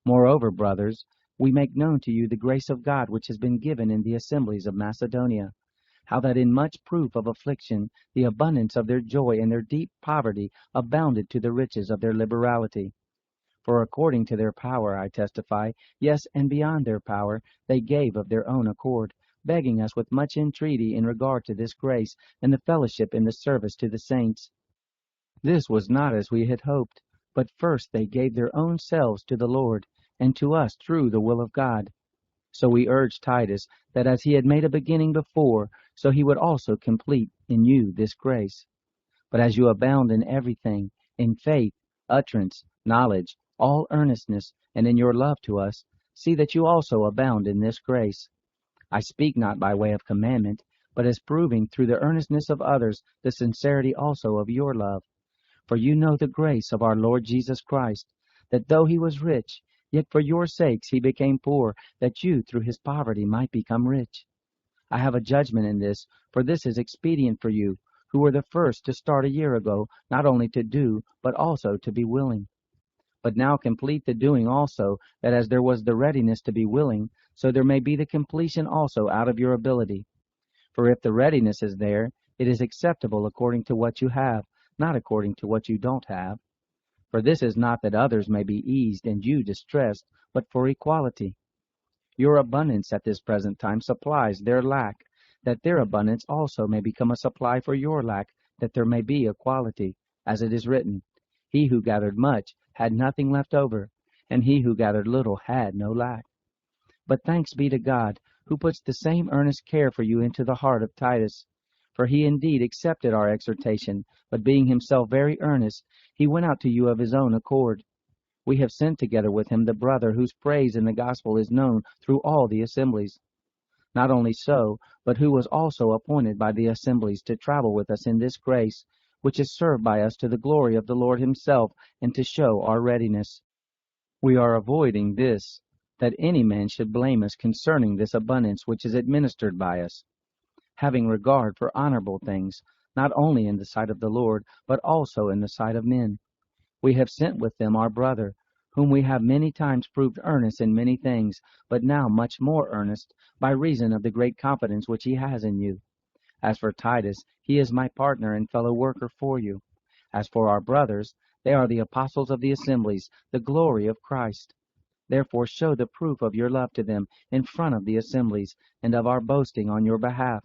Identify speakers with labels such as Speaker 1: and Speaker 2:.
Speaker 1: Moreover, brothers, we make known to you the grace of God which has been given in the assemblies of Macedonia, how that in much proof of affliction the abundance of their joy and their deep poverty abounded to the riches of their liberality. For according to their power, I testify, yes, and beyond their power, they gave of their own accord, begging us with much entreaty in regard to this grace and the fellowship in the service to the saints. This was not as we had hoped, but first they gave their own selves to the Lord, and to us through the will of God. So we urged Titus, that as he had made a beginning before, so he would also complete in you this grace. But as you abound in everything, in faith, utterance, knowledge, all earnestness, and in your love to us, see that you also abound in this grace. I speak not by way of commandment, but as proving through the earnestness of others the sincerity also of your love. For you know the grace of our Lord Jesus Christ, that though he was rich, yet for your sakes he became poor, that you through his poverty might become rich. I have a judgment in this, for this is expedient for you, who were the first to start a year ago, not only to do, but also to be willing. But now complete the doing also, that as there was the readiness to be willing, so there may be the completion also out of your ability. For if the readiness is there, it is acceptable according to what you have, not according to what you don't have. For this is not that others may be eased and you distressed, but for equality. Your abundance at this present time supplies their lack, that their abundance also may become a supply for your lack, that there may be equality, as it is written, He who gathered much had nothing left over, and he who gathered little had no lack. But thanks be to God, who puts the same earnest care for you into the heart of Titus. For he indeed accepted our exhortation, but being himself very earnest, he went out to you of his own accord. We have sent together with him the brother whose praise in the gospel is known through all the assemblies. Not only so, but who was also appointed by the assemblies to travel with us in this grace, which is served by us to the glory of the Lord himself, and to show our readiness. We are avoiding this, that any man should blame us concerning this abundance which is administered by us, having regard for honorable things, not only in the sight of the Lord, but also in the sight of men. We have sent with them our brother, whom we have many times proved earnest in many things, but now much more earnest, by reason of the great confidence which he has in you. As for Titus, he is my partner and fellow worker for you. As for our brothers, they are the apostles of the assemblies, the glory of Christ. Therefore show the proof of your love to them in front of the assemblies, and of our boasting on your behalf.